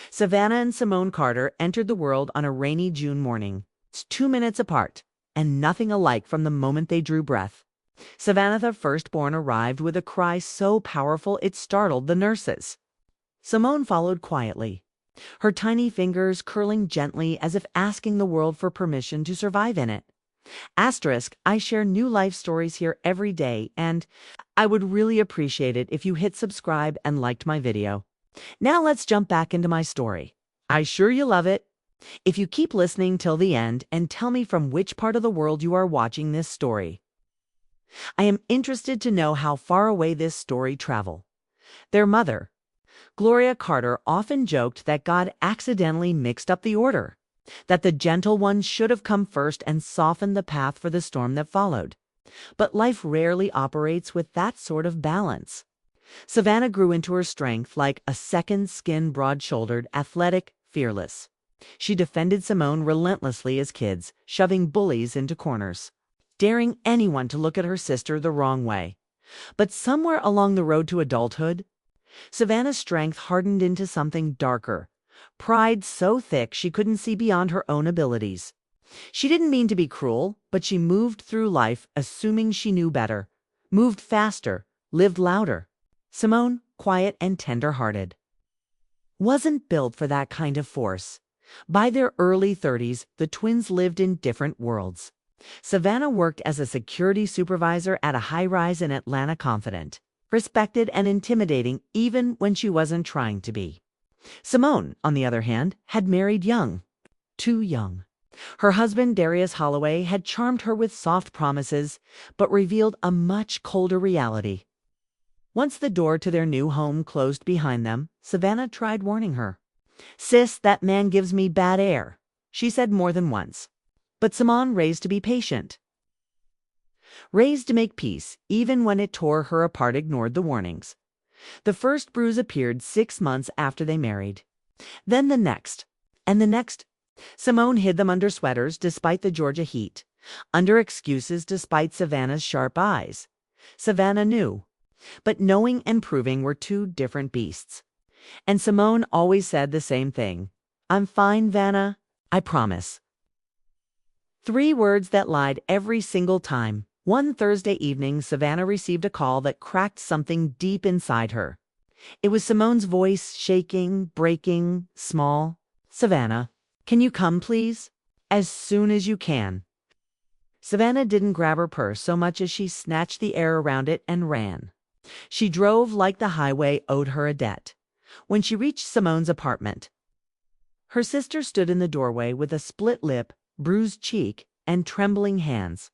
Savannah and Simone Carter entered the world on a rainy June morning, 2 minutes apart, and nothing alike from the moment they drew breath. Savannah, the firstborn, arrived with a cry so powerful it startled the nurses. Simone followed quietly, her tiny fingers curling gently as if asking the world for permission to survive in it. I share new life stories here every day, and I would really appreciate it if you hit subscribe and liked my video. Now let's jump back into my story. I sure you love it. If you keep listening till the end and tell me from which part of the world you are watching this story. I am interested to know how far away this story traveled. Their mother, Gloria Carter, often joked that God accidentally mixed up the order, that the gentle one should have come first and softened the path for the storm that followed. But life rarely operates with that sort of balance. Savannah grew into her strength like a second skin, broad-shouldered, athletic, fearless. She defended Simone relentlessly as kids, shoving bullies into corners, daring anyone to look at her sister the wrong way. But somewhere along the road to adulthood, Savannah's strength hardened into something darker, pride so thick she couldn't see beyond her own abilities. She didn't mean to be cruel, but she moved through life assuming she knew better, moved faster, lived louder. Simone, quiet and tender-hearted, wasn't built for that kind of force. By their early 30s, the twins lived in different worlds. Savannah worked as a security supervisor at a high-rise in Atlanta, confident, respected and intimidating even when she wasn't trying to be. Simone, on the other hand, had married young. Too young. Her husband, Darius Holloway, had charmed her with soft promises, but revealed a much colder reality. Once the door to their new home closed behind them, Savannah tried warning her. "Sis, that man gives me bad air," she said more than once. But Simone, raised to be patient, raised to make peace, even when it tore her apart, ignored the warnings. The first bruise appeared 6 months after they married. Then the next, and the next. Simone hid them under sweaters despite the Georgia heat, under excuses despite Savannah's sharp eyes. Savannah knew. But knowing and proving were two different beasts. And Simone always said the same thing. "I'm fine, Vanna. I promise." 3 words that lied every single time. One Thursday evening, Savannah received a call that cracked something deep inside her. It was Simone's voice, shaking, breaking, small. "Savannah, can you come, please? As soon as you can." Savannah didn't grab her purse so much as she snatched the air around it and ran. She drove like the highway owed her a debt. When she reached Simone's apartment, her sister stood in the doorway with a split lip, bruised cheek, and trembling hands.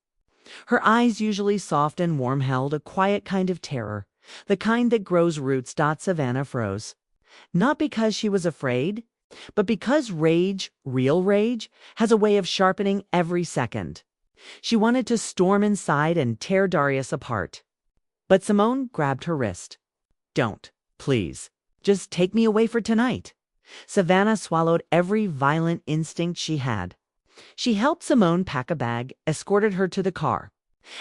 Her eyes, usually soft and warm, held a quiet kind of terror, the kind that grows roots. Savannah froze. Not because she was afraid, but because rage, real rage, has a way of sharpening every second. She wanted to storm inside and tear Darius apart. But Simone grabbed her wrist. "Don't, please. Just take me away for tonight." Savannah swallowed every violent instinct she had. She helped Simone pack a bag, escorted her to the car,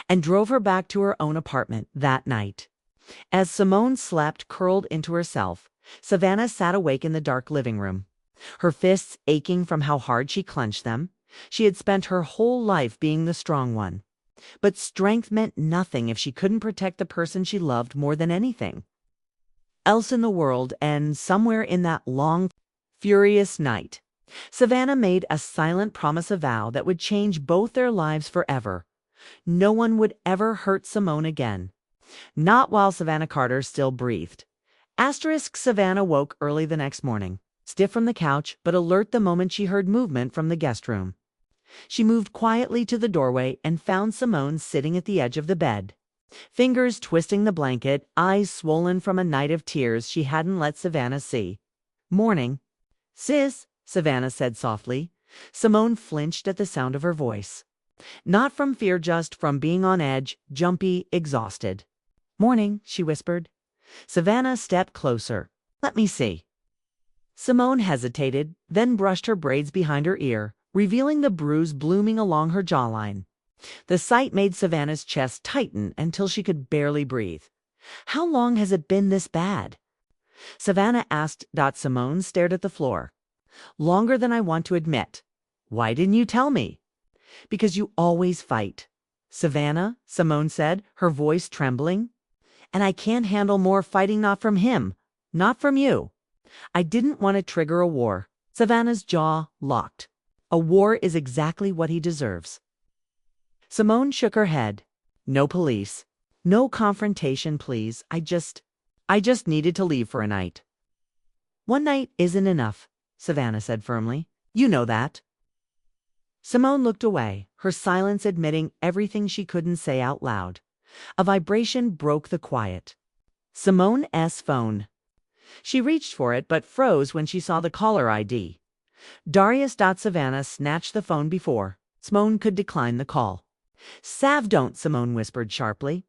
and drove her back to her own apartment that night. As Simone slept, curled into herself, Savannah sat awake in the dark living room, her fists aching from how hard she clenched them. She had spent her whole life being the strong one. But strength meant nothing if she couldn't protect the person she loved more than anything else in the world. And somewhere in that long, furious night, Savannah made a silent promise, a vow that would change both their lives forever. No one would ever hurt Simone again. Not while Savannah Carter still breathed. Savannah woke early the next morning, stiff from the couch, but alert the moment she heard movement from the guest room. She moved quietly to the doorway and found Simone sitting at the edge of the bed, fingers twisting the blanket, eyes swollen from a night of tears she hadn't let Savannah see. "Morning, sis," Savannah said softly. Simone flinched at the sound of her voice. Not from fear, just from being on edge, jumpy, exhausted. "Morning," she whispered. Savannah stepped closer. "Let me see." Simone hesitated, then brushed her braids behind her ear, revealing the bruise blooming along her jawline. The sight made Savannah's chest tighten until she could barely breathe. "How long has it been this bad?" Savannah asked. Simone stared at the floor. Longer than I want to admit. Why didn't you tell me? Because you always fight. Savannah, Simone said, her voice trembling. And I can't handle more fighting, not from him, not from you. I didn't want to trigger a war. Savannah's jaw locked. A war is exactly what he deserves. Simone shook her head. No police. No confrontation, please. I just needed to leave for a night. One night isn't enough, Savannah said firmly. You know that. Simone looked away, her silence admitting everything she couldn't say out loud. A vibration broke the quiet. Simone's phone. She reached for it but froze when she saw the caller ID. Darius. Savannah snatched the phone before Simone could decline the call. Sav, don't, Simone whispered sharply.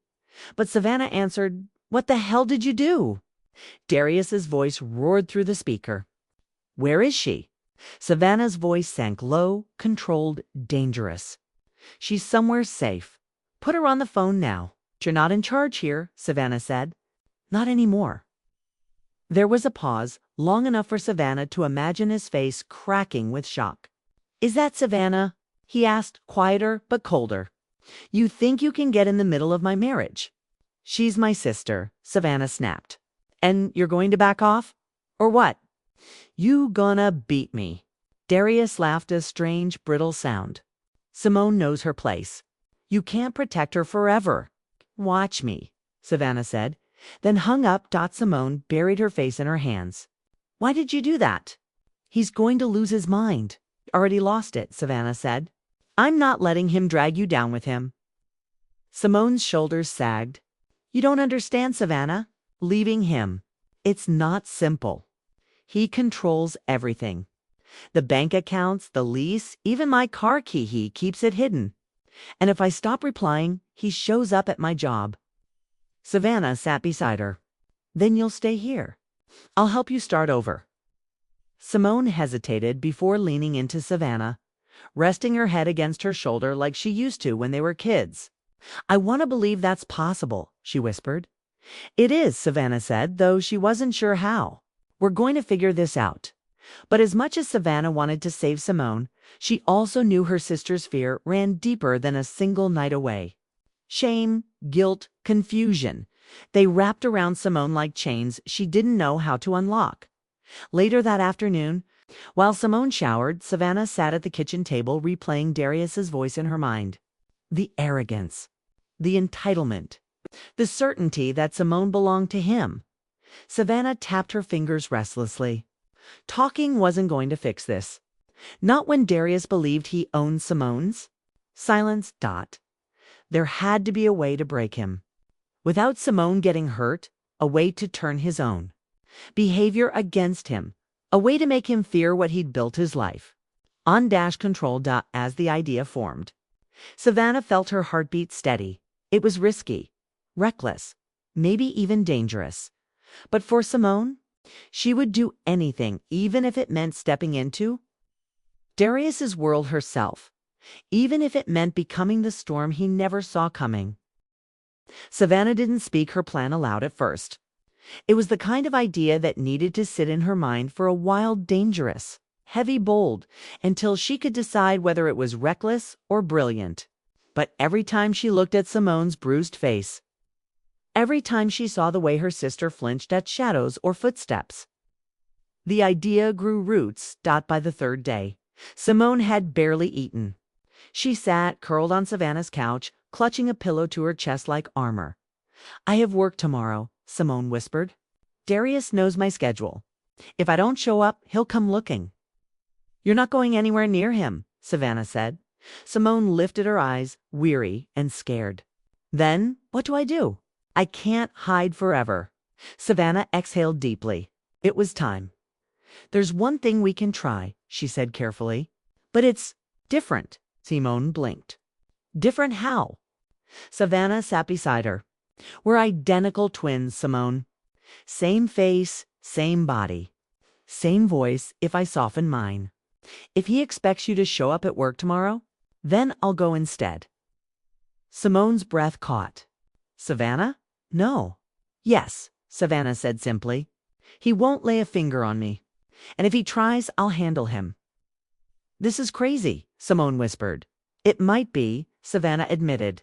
But Savannah answered, What the hell did you do? Darius's voice roared through the speaker. Where is she? Savannah's voice sank low, controlled, dangerous. She's somewhere safe. Put her on the phone now. You're not in charge here, Savannah said. Not anymore. There was a pause, long enough for Savannah to imagine his face cracking with shock. Is that Savannah? He asked, quieter but colder. You think you can get in the middle of my marriage? She's my sister, Savannah snapped. And you're going to back off? Or what? You gonna beat me. Darius laughed a strange, brittle sound. Simone knows her place. You can't protect her forever. Watch me, Savannah said, then hung up. Simone buried her face in her hands. Why did you do that? He's going to lose his mind. Already lost it, Savannah said. I'm not letting him drag you down with him. Simone's shoulders sagged. You don't understand, Savannah. Leaving him. It's not simple. He controls everything. The bank accounts, the lease, even my car key. He keeps it hidden. And if I stop replying, he shows up at my job. Savannah sat beside her. Then you'll stay here. I'll help you start over. Simone hesitated before leaning into Savannah, resting her head against her shoulder like she used to when they were kids. I want to believe that's possible, she whispered. It is, Savannah said, though she wasn't sure how. We're going to figure this out. But as much as Savannah wanted to save Simone, she also knew her sister's fear ran deeper than a single night away. Shame, guilt, confusion. They wrapped around Simone like chains she didn't know how to unlock. Later that afternoon, while Simone showered, Savannah sat at the kitchen table replaying Darius's voice in her mind. The arrogance, the entitlement, the certainty that Simone belonged to him. Savannah tapped her fingers restlessly. Talking wasn't going to fix this. Not when Darius believed he owned Simone's. Silence. There had to be a way to break him. Without Simone getting hurt, a way to turn his own behavior against him, a way to make him fear what he'd built his life on. Control. As the idea formed, Savannah felt her heartbeat steady. It was risky, reckless, maybe even dangerous. But for Simone, she would do anything, even if it meant stepping into Darius's world herself, even if it meant becoming the storm he never saw coming. Savannah didn't speak her plan aloud at first. It was the kind of idea that needed to sit in her mind for a while, dangerous, heavy, bold, until she could decide whether it was reckless or brilliant. But every time she looked at Simone's bruised face, every time she saw the way her sister flinched at shadows or footsteps, the idea grew roots. By the third day, Simone had barely eaten. She sat, curled on Savannah's couch, clutching a pillow to her chest like armor. I have work tomorrow, Simone whispered. Darius knows my schedule. If I don't show up, he'll come looking. You're not going anywhere near him, Savannah said. Simone lifted her eyes, weary and scared. Then, what do I do? I can't hide forever. Savannah exhaled deeply. It was time. There's one thing we can try, she said carefully. But it's different. Simone blinked. Different how? Savannah sat beside her. We're identical twins, Simone. Same face, same body. Same voice if I soften mine. If he expects you to show up at work tomorrow, then I'll go instead. Simone's breath caught. Savannah? No. Yes, Savannah said simply. He won't lay a finger on me. And if he tries, I'll handle him. This is crazy, Simone whispered. It might be, Savannah admitted.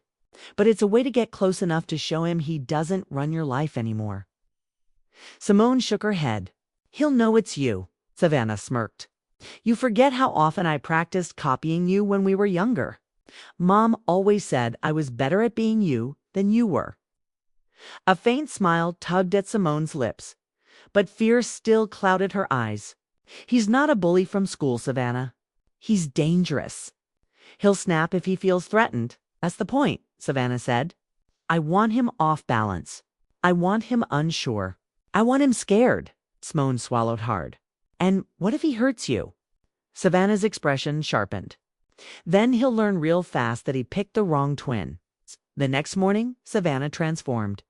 But it's a way to get close enough to show him he doesn't run your life anymore. Simone shook her head. He'll know it's you, Savannah smirked. You forget how often I practiced copying you when we were younger. Mom always said I was better at being you than you were. A faint smile tugged at Simone's lips, but fear still clouded her eyes. He's not a bully from school, Savannah. He's dangerous. He'll snap if he feels threatened. That's the point, Savannah said. I want him off balance. I want him unsure. I want him scared. Simone swallowed hard. And what if he hurts you? Savannah's expression sharpened. Then he'll learn real fast that he picked the wrong twin. The next morning, Savannah transformed.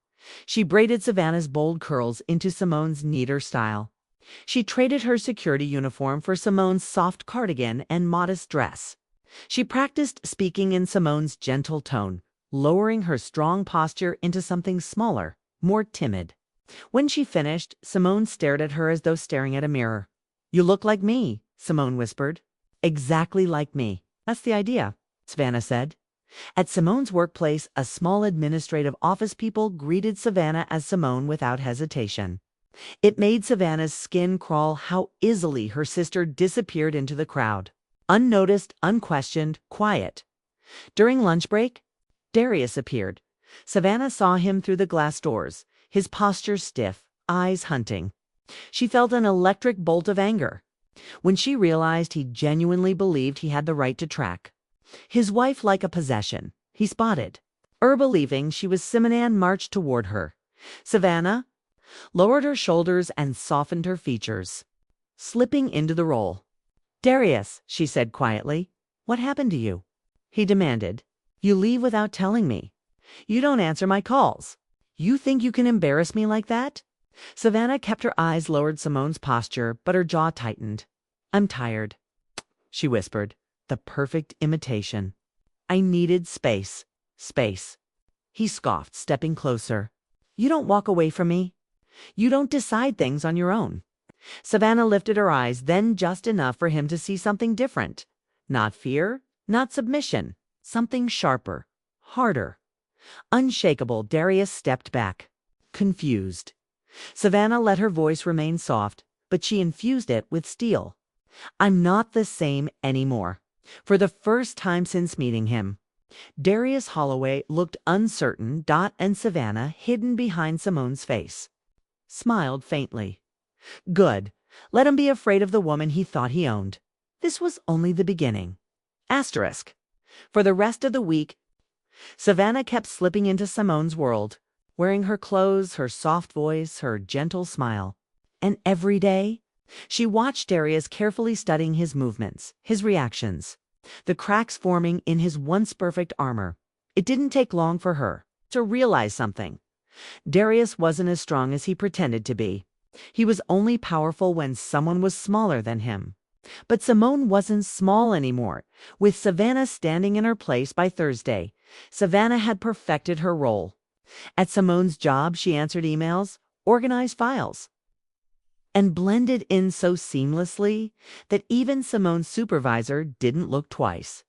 She braided Savannah's bold curls into Simone's neater style. She traded her security uniform for Simone's soft cardigan and modest dress. She practiced speaking in Simone's gentle tone, lowering her strong posture into something smaller, more timid. When she finished, Simone stared at her as though staring at a mirror. You look like me, Simone whispered. Exactly like me. That's the idea, Savannah said. At Simone's workplace, a small administrative office people greeted Savannah as Simone without hesitation. It made Savannah's skin crawl how easily her sister disappeared into the crowd. Unnoticed, unquestioned, quiet. During lunch break, Darius appeared. Savannah saw him through the glass doors, his posture stiff, eyes hunting. She felt an electric bolt of anger when she realized he genuinely believed he had the right to track his wife like a possession. He spotted. Believing she was Simonan marched toward her. Savannah lowered her shoulders and softened her features, slipping into the role. Darius, she said quietly, what happened to you? He demanded. You leave without telling me. You don't answer my calls. You think you can embarrass me like that? Savannah kept her eyes lowered Simone's posture, but her jaw tightened. I'm tired, she whispered. The perfect imitation. I needed space. Space. He scoffed, stepping closer. You don't walk away from me. You don't decide things on your own. Savannah lifted her eyes, then just enough for him to see something different. Not fear, not submission. Something sharper, harder. Unshakable, Darius stepped back, confused. Savannah let her voice remain soft, but she infused it with steel. I'm not the same anymore. For the first time since meeting him, Darius Holloway looked uncertain. And Savannah, hidden behind Simone's face, smiled faintly. Good. Let him be afraid of the woman he thought he owned. This was only the beginning. Asterisk. For the rest of the week, Savannah kept slipping into Simone's world, wearing her clothes, her soft voice, her gentle smile. And every day, she watched Darius carefully studying his movements, his reactions, the cracks forming in his once perfect armor. It didn't take long for her to realize something. Darius wasn't as strong as he pretended to be. He was only powerful when someone was smaller than him. But Simone wasn't small anymore. With Savannah standing in her place by Thursday, Savannah had perfected her role. At Simone's job, she answered emails, organized files, and blended in so seamlessly that even Simone's supervisor didn't look twice.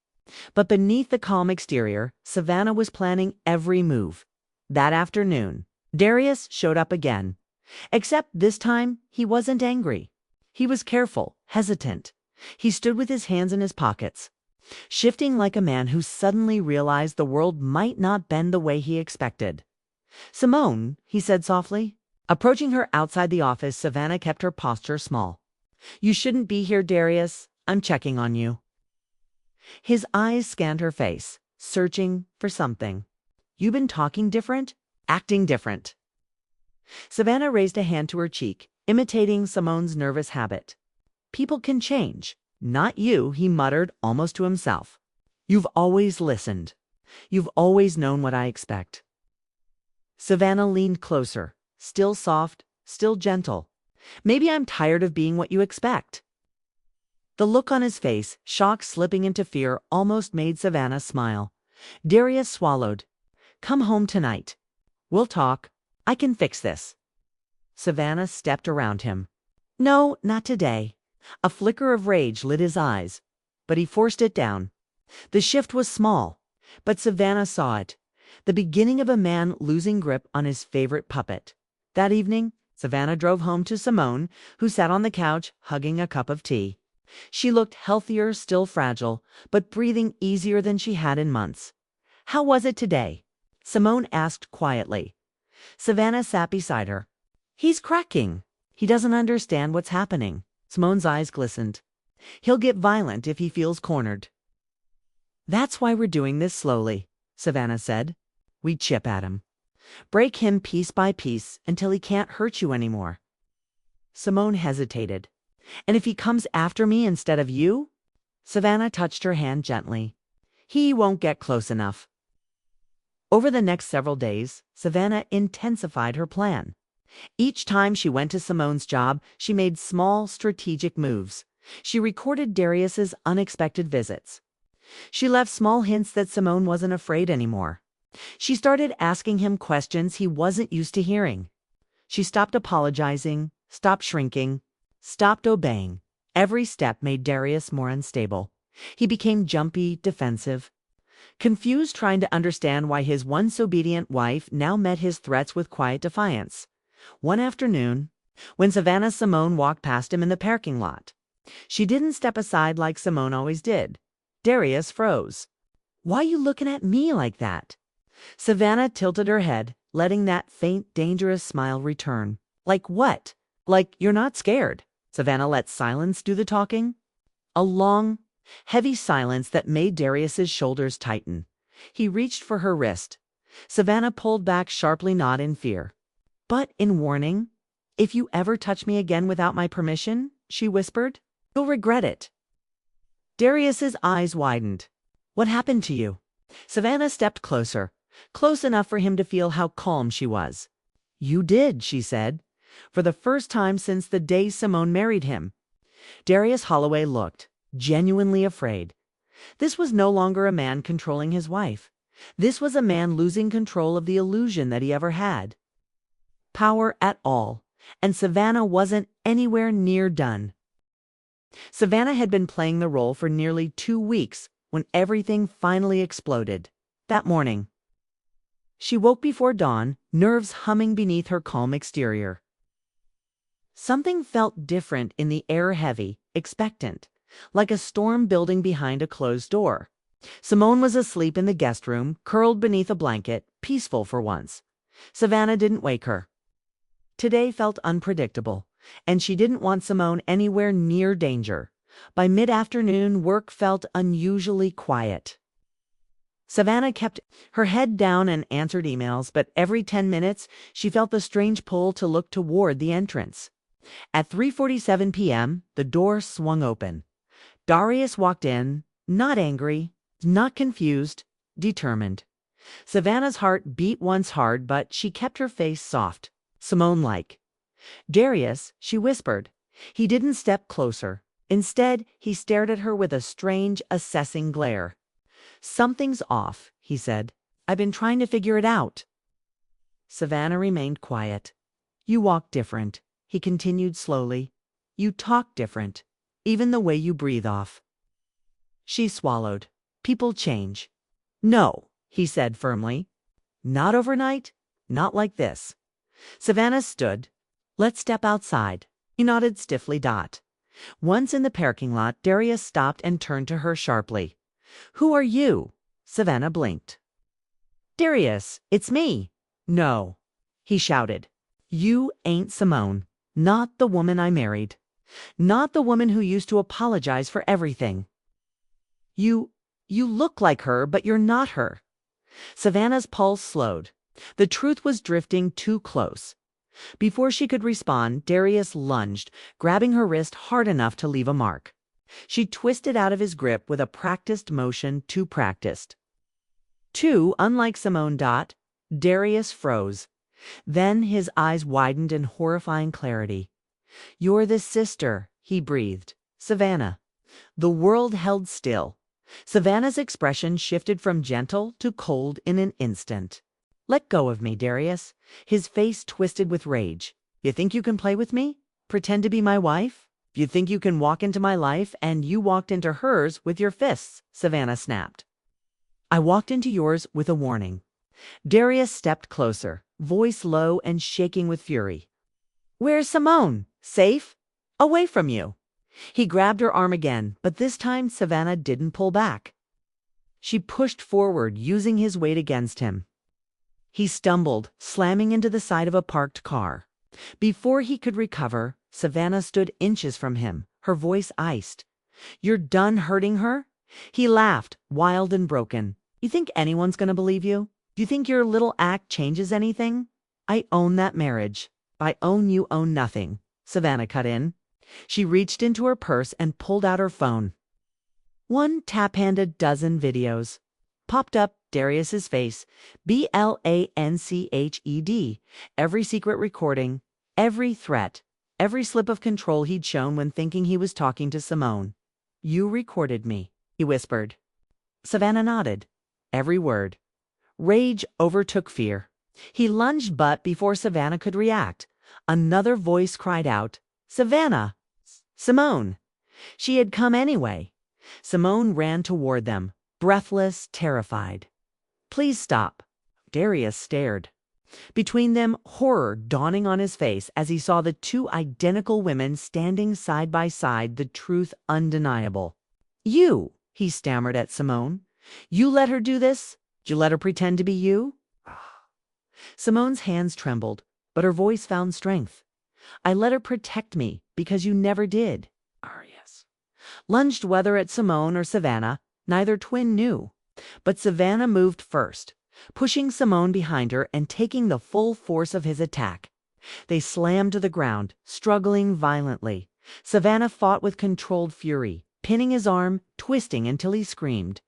But beneath the calm exterior, Savannah was planning every move. That afternoon, Darius showed up again. Except this time, he wasn't angry. He was careful, hesitant. He stood with his hands in his pockets, shifting like a man who suddenly realized the world might not bend the way he expected. Simone, he said softly. Approaching her outside the office, Savannah kept her posture small. You shouldn't be here, Darius. I'm checking on you. His eyes scanned her face, searching for something. You've been talking different, acting different. Savannah raised a hand to her cheek, imitating Simone's nervous habit. People can change. Not you, he muttered almost to himself. You've always listened. You've always known what I expect. Savannah leaned closer, still soft, still gentle. Maybe I'm tired of being what you expect. The look on his face, shock slipping into fear, almost made Savannah smile. Darius swallowed. Come home tonight. We'll talk. I can fix this. Savannah stepped around him. No, not today. A flicker of rage lit his eyes, but he forced it down. The shift was small, but Savannah saw it. The beginning of a man losing grip on his favorite puppet. That evening, Savannah drove home to Simone, who sat on the couch hugging a cup of tea. She looked healthier, still fragile, but breathing easier than she had in months. How was it today? Simone asked quietly. Savannah sat beside her. He's cracking. He doesn't understand what's happening. Simone's eyes glistened. He'll get violent if he feels cornered. That's why we're doing this slowly, Savannah said. We chip at him. Break him piece by piece until he can't hurt you anymore. Simone hesitated. And if he comes after me instead of you? Savannah touched her hand gently. He won't get close enough. Over the next several days, Savannah intensified her plan. Each time she went to Simone's job, she made small, strategic moves. She recorded Darius's unexpected visits. She left small hints that Simone wasn't afraid anymore. She started asking him questions he wasn't used to hearing. She stopped apologizing, stopped shrinking, stopped obeying. Every step made Darius more unstable. He became jumpy, defensive. Confused, trying to understand why his once obedient wife now met his threats with quiet defiance. One afternoon, when Savannah Simone walked past him in the parking lot, she didn't step aside like Simone always did. Darius froze. Why you looking at me like that? Savannah tilted her head, letting that faint, dangerous smile return. Like what? Like you're not scared. Savannah let silence do the talking. A long, heavy silence that made Darius's shoulders tighten. He reached for her wrist. Savannah pulled back sharply, not in fear, but in warning. If you ever touch me again without my permission, she whispered, you'll regret it. Darius's eyes widened. What happened to you? Savannah stepped closer, close enough for him to feel how calm she was. You did, she said, for the first time since the day Simone married him. Darius Holloway looked, genuinely afraid. This was no longer a man controlling his wife. This was a man losing control of the illusion that he ever had. Power at all, and Savannah wasn't anywhere near done. Savannah had been playing the role for nearly 2 weeks when everything finally exploded. That morning, she woke before dawn, nerves humming beneath her calm exterior. Something felt different in the air, heavy, expectant, like a storm building behind a closed door. Simone was asleep in the guest room, curled beneath a blanket, peaceful for once. Savannah didn't wake her. Today felt unpredictable, and she didn't want Simone anywhere near danger. By mid-afternoon, work felt unusually quiet. Savannah kept her head down and answered emails, but every 10 minutes she felt the strange pull to look toward the entrance. At 3:47 p.m., the door swung open. Darius walked in, not angry, not confused, determined. Savannah's heart beat once hard, but she kept her face soft, Simone-like. Darius, she whispered. He didn't step closer. Instead, he stared at her with a strange, assessing glare. Something's off, he said. I've been trying to figure it out. Savannah remained quiet. You walk different, he continued slowly. You talk different, even the way you breathe off. She swallowed. People change. No, he said firmly. Not overnight, not like this. Savannah stood. Let's step outside. He nodded stiffly. Once in the parking lot, Darius stopped and turned to her sharply. Who are you? Savannah blinked. Darius, it's me. No, he shouted. You ain't Simone. Not the woman I married. Not the woman who used to apologize for everything. You look like her, but you're not her. Savannah's pulse slowed. The truth was drifting too close. Before she could respond, Darius lunged, grabbing her wrist hard enough to leave a mark. She twisted out of his grip with a practiced motion, too practiced. Unlike Simone. Darius froze. Then his eyes widened in horrifying clarity. You're the sister, he breathed. Savannah. The world held still. Savannah's expression shifted from gentle to cold in an instant. Let go of me, Darius. His face twisted with rage. You think you can play with me? Pretend to be my wife? You think you can walk into my life and you walked into hers with your fists, Savannah snapped. I walked into yours with a warning. Darius stepped closer, voice low and shaking with fury. Where's Simone? Safe? Away from you. He grabbed her arm again, but this time Savannah didn't pull back. She pushed forward, using his weight against him. He stumbled, slamming into the side of a parked car. Before he could recover, Savannah stood inches from him, her voice iced. You're done hurting her? He laughed, wild and broken. You think anyone's going to believe you? Do you think your little act changes anything? I own that marriage. I own you own nothing, Savannah cut in. She reached into her purse and pulled out her phone. One tap-handed dozen videos. Popped up Darius's face, BLANCHED, every secret recording, every threat, every slip of control he'd shown when thinking he was talking to Simone. You recorded me, he whispered. Savannah nodded. Every word. Rage overtook fear. He lunged, but before Savannah could react, another voice cried out, Savannah! Simone! She had come anyway. Simone ran toward them, breathless, terrified. Please stop. Darius stared. Between them, horror dawning on his face as he saw the two identical women standing side by side, the truth undeniable. You, he stammered at Simone. You let her do this? Did you let her pretend to be you? Simone's hands trembled, but her voice found strength. I let her protect me because you never did. Yes. Lunged whether at Simone or Savannah, neither twin knew. But Savannah moved first, pushing Simone behind her and taking the full force of his attack. They slammed to the ground, struggling violently. Savannah fought with controlled fury, pinning his arm, twisting until he screamed.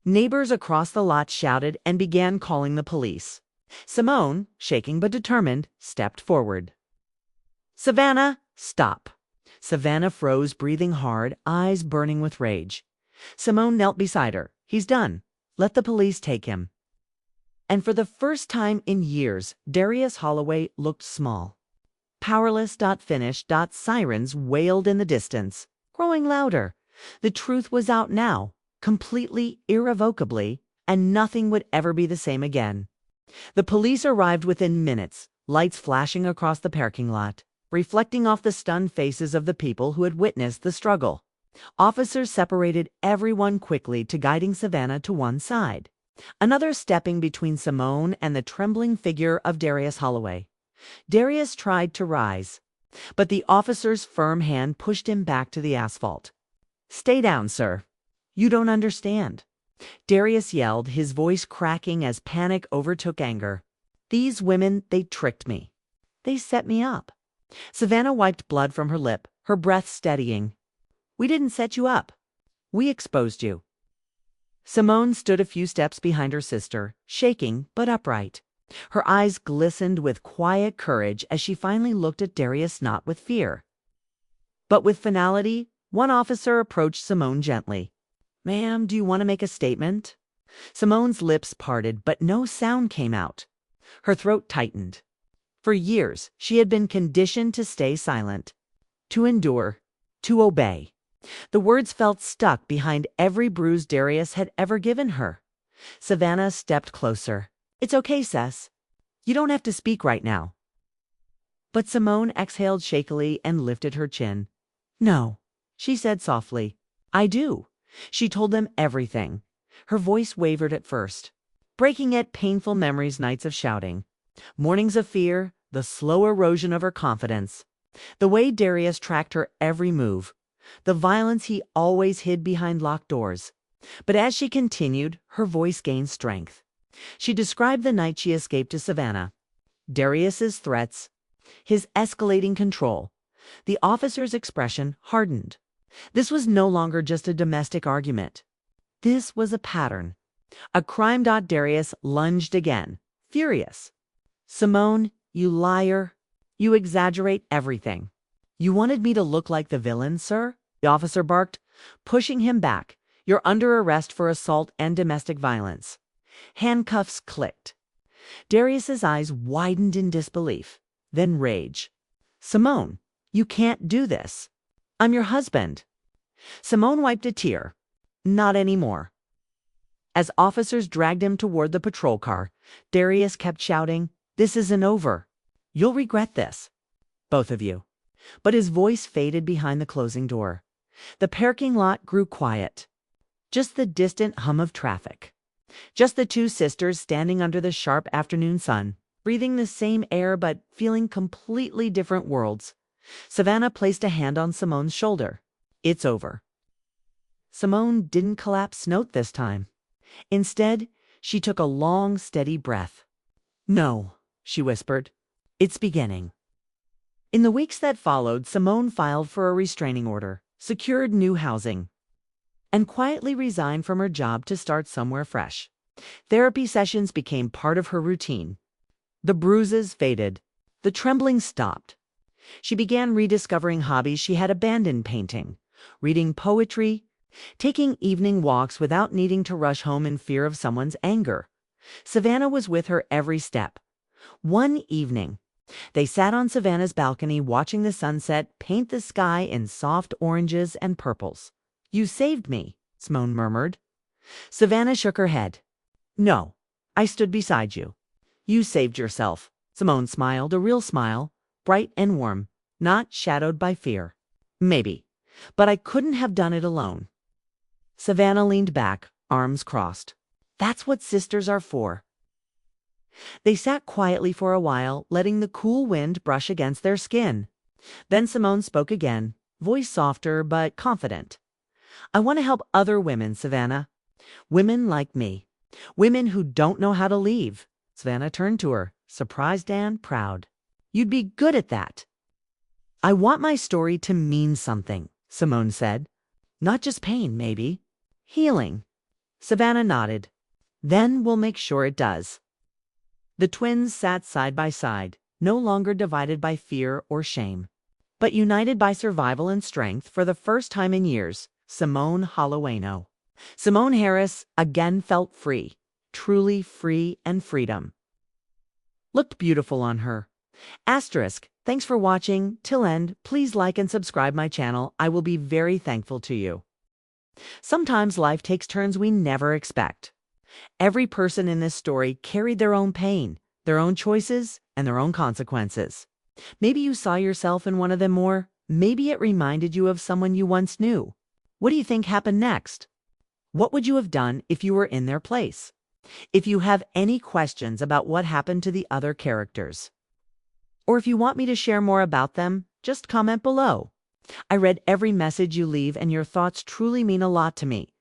Neighbors across the lot shouted and began calling the police. Simone, shaking but determined, stepped forward. Savannah, stop. Savannah froze, breathing hard, eyes burning with rage. Simone knelt beside her. He's done. Let the police take him. And for the first time in years, Darius Holloway looked small. Powerless, finished, sirens wailed in the distance, growing louder. The truth was out now, completely, irrevocably, and nothing would ever be the same again. The police arrived within minutes, lights flashing across the parking lot, reflecting off the stunned faces of the people who had witnessed the struggle. Officers separated everyone quickly to guiding Savannah to one side, another stepping between Simone and the trembling figure of Darius Holloway. Darius tried to rise, but the officer's firm hand pushed him back to the asphalt. Stay down, sir. You don't understand. Darius yelled, his voice cracking as panic overtook anger. These women, they tricked me. They set me up. Savannah wiped blood from her lip, her breath steadying. We didn't set you up. We exposed you. Simone stood a few steps behind her sister, shaking but upright. Her eyes glistened with quiet courage as she finally looked at Darius, not with fear, but with finality. One officer approached Simone gently. Ma'am, do you want to make a statement? Simone's lips parted, but no sound came out. Her throat tightened. For years, she had been conditioned to stay silent, to endure, to obey. The words felt stuck behind every bruise Darius had ever given her. Savannah stepped closer. It's okay, Cess. You don't have to speak right now. But Simone exhaled shakily and lifted her chin. No, she said softly. I do. She told them everything. Her voice wavered at first, breaking at painful memories, nights of shouting, mornings of fear, the slow erosion of her confidence, the way Darius tracked her every move, the violence he always hid behind locked doors. But as she continued, her voice gained strength. She described the night she escaped to Savannah, Darius's threats, his escalating control. The officer's expression hardened. This was no longer just a domestic argument. This was a pattern. A crime. Darius lunged again, furious. Simone, you liar. You exaggerate everything. You wanted me to look like the villain, sir? The officer barked, pushing him back. You're under arrest for assault and domestic violence. Handcuffs clicked. Darius's eyes widened in disbelief. then rage. "Simone, you can't do this. I'm your husband." Simone wiped a tear. "Not anymore." As officers dragged him toward the patrol car, Darius kept shouting, "This isn't over. You'll regret this. Both of you." But his voice faded behind the closing door. The parking lot grew quiet. Just the distant hum of traffic. Just the two sisters standing under the sharp afternoon sun, breathing the same air but feeling completely different worlds. Savannah placed a hand on Simone's shoulder. "It's over." Simone didn't collapse note this time. Instead, she took a long, steady breath. "No," she whispered. "It's beginning." In the weeks that followed, Simone filed for a restraining order, secured new housing, and quietly resigned from her job to start somewhere fresh. Therapy sessions became part of her routine. The bruises faded. The trembling stopped. She began rediscovering hobbies she had abandoned: painting, reading poetry, taking evening walks without needing to rush home in fear of someone's anger. Savannah was with her every step. One evening, they sat on Savannah's balcony watching the sunset paint the sky in soft oranges and purples. "You saved me," Simone murmured. Savannah shook her head. "No, I stood beside you." "You saved yourself." Simone smiled, a real smile, bright and warm, not shadowed by fear. "Maybe, but I couldn't have done it alone." Savannah leaned back, arms crossed. "That's what sisters are for." They sat quietly for a while, letting the cool wind brush against their skin. Then Simone spoke again, voice softer but confident. "I want to help other women, Savannah. Women like me. Women who don't know how to leave." Savannah turned to her, surprised and proud. "You'd be good at that." "I want my story to mean something," Simone said. "Not just pain, maybe. Healing." Savannah nodded. "Then we'll make sure it does." The twins sat side by side, no longer divided by fear or shame, but united by survival and strength. For the first time in years, Simone Hollowayno. Simone Harris again felt free, truly free, and freedom looked beautiful on her. Thanks for watching till end. Please like and subscribe my channel. I will be very thankful to you. Sometimes life takes turns we never expect. Every person in this story carried their own pain, their own choices, and their own consequences. Maybe you saw yourself in one of them, or maybe it reminded you of someone you once knew. What do you think happened next? What would you have done if you were in their place? If you have any questions about what happened to the other characters, or if you want me to share more about them, just comment below. I read every message you leave, and your thoughts truly mean a lot to me.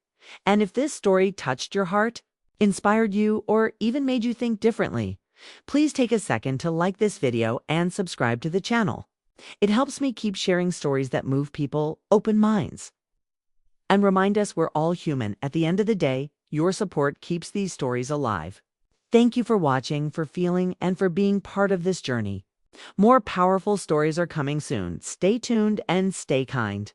And if this story touched your heart, inspired you, or even made you think differently, please take a second to like this video and subscribe to the channel. It helps me keep sharing stories that move people, open minds, and remind us we're all human. At the end of the day, your support keeps these stories alive. Thank you for watching, for feeling, and for being part of this journey. More powerful stories are coming soon. Stay tuned and stay kind.